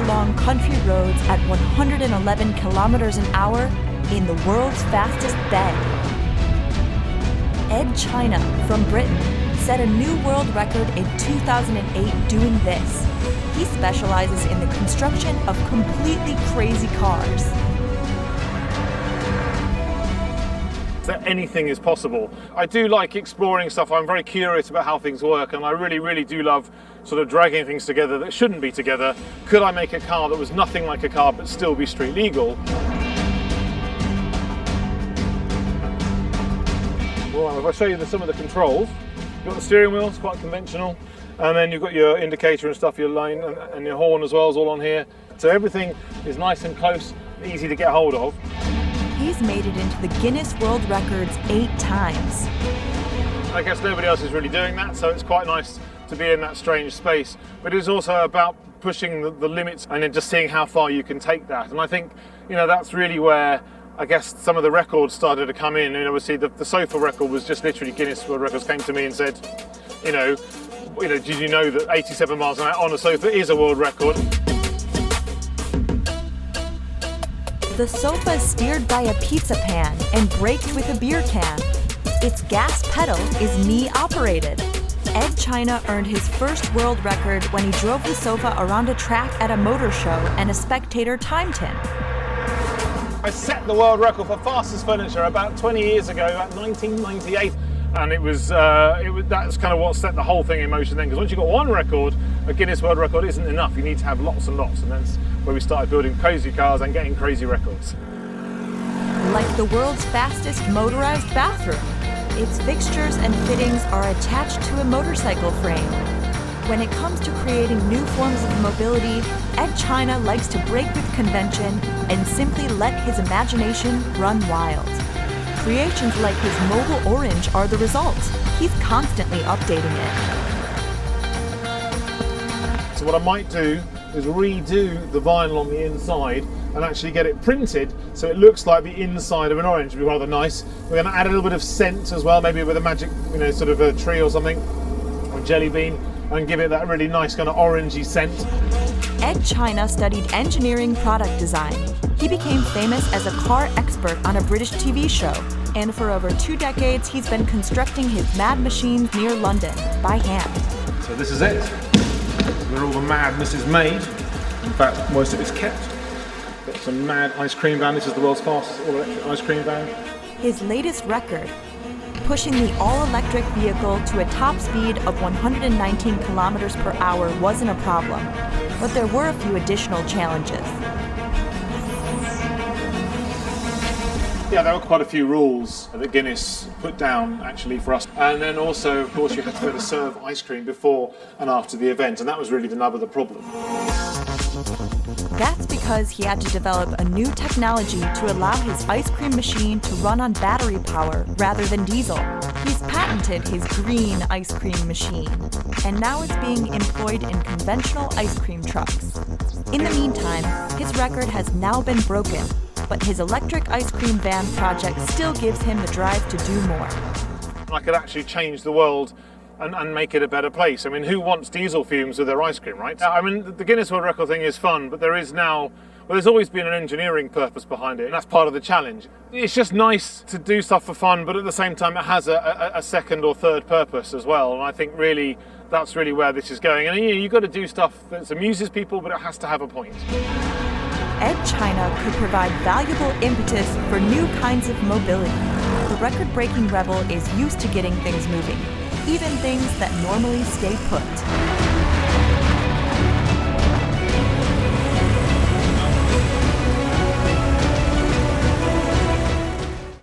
along country roads at 111 kilometers an hour in the world's fastest bed. Edd China from Britain set a new world record in 2008 doing this. He specializes in the construction of completely crazy cars. That anything is possible. I do like exploring stuff. I'm very curious about how things work, and I really do love sort of dragging things together that shouldn't be together. Could I make a car that was nothing like a car but still be street legal? Well, if I show you some of the controls, you've got the steering wheel, it's quite conventional, and then you've got your indicator and stuff, your lane and your horn as well is all on here. So everything is nice and close, easy to get hold of. He's made it into the Guinness World Records 8 times. I guess nobody else is really doing that, so it's quite nice to be in that strange space. But it's also about pushing the limits and then just seeing how far you can take that. And I think, that's really where I guess some of the records started to come in. And obviously the sofa record was just literally Guinness World Records came to me and said, did you know that 87 miles an hour on a sofa is a world record? The sofa is steered by a pizza pan and braked with a beer can. Its gas pedal is knee-operated. Edd China earned his first world record when he drove the sofa around a track at a motor show and a spectator timed him. I set the world record for fastest furniture about 20 years ago, about 1998, and that's kind of what set the whole thing in motion then, because once you've got one record, a Guinness World Record isn't enough. You need to have lots and lots, and that's where we started building crazy cars and getting crazy records. Like the world's fastest motorized bathroom, its fixtures and fittings are attached to a motorcycle frame. When it comes to creating new forms of mobility, Edd China likes to break with convention and simply let his imagination run wild. Creations like his mobile orange are the result. He's constantly updating it. So what I might do is redo the vinyl on the inside and actually get it printed so it looks like the inside of an orange. It'd be rather nice. We're going to add a little bit of scent as well, maybe with a magic, sort of a tree or something, or jelly bean, and give it that really nice kind of orangey scent. Edd China studied engineering product design. He became famous as a car expert on a British TV show, and for over 2 decades he's been constructing his mad machines near London by hand. So this is it. Where all the madness is made. In fact, most of it's kept. Got some mad ice cream van. This is the world's fastest all-electric ice cream van. His latest record, pushing the all-electric vehicle to a top speed of 119 kilometers per hour wasn't a problem, but there were a few additional challenges. Yeah, there were quite a few rules that Guinness put down actually for us. And then also, of course, you had to be able to serve ice cream before and after the event, and that was really the nub of the problem. That's because he had to develop a new technology to allow his ice cream machine to run on battery power rather than diesel. He's patented his green ice cream machine, and now it's being employed in conventional ice cream trucks. In the meantime, his record has now been broken, but his electric ice cream van project still gives him the drive to do more. I could actually change the world and make it a better place. I mean, who wants diesel fumes with their ice cream, right? I mean, the Guinness World Record thing is fun, but there is now, there's always been an engineering purpose behind it, and that's part of the challenge. It's just nice to do stuff for fun, but at the same time, it has a second or third purpose as well, and I think really, that's really where this is going. And you've got to do stuff that amuses people, but it has to have a point. Edd China could provide valuable impetus for new kinds of mobility. The record-breaking rebel is used to getting things moving, even things that normally stay put.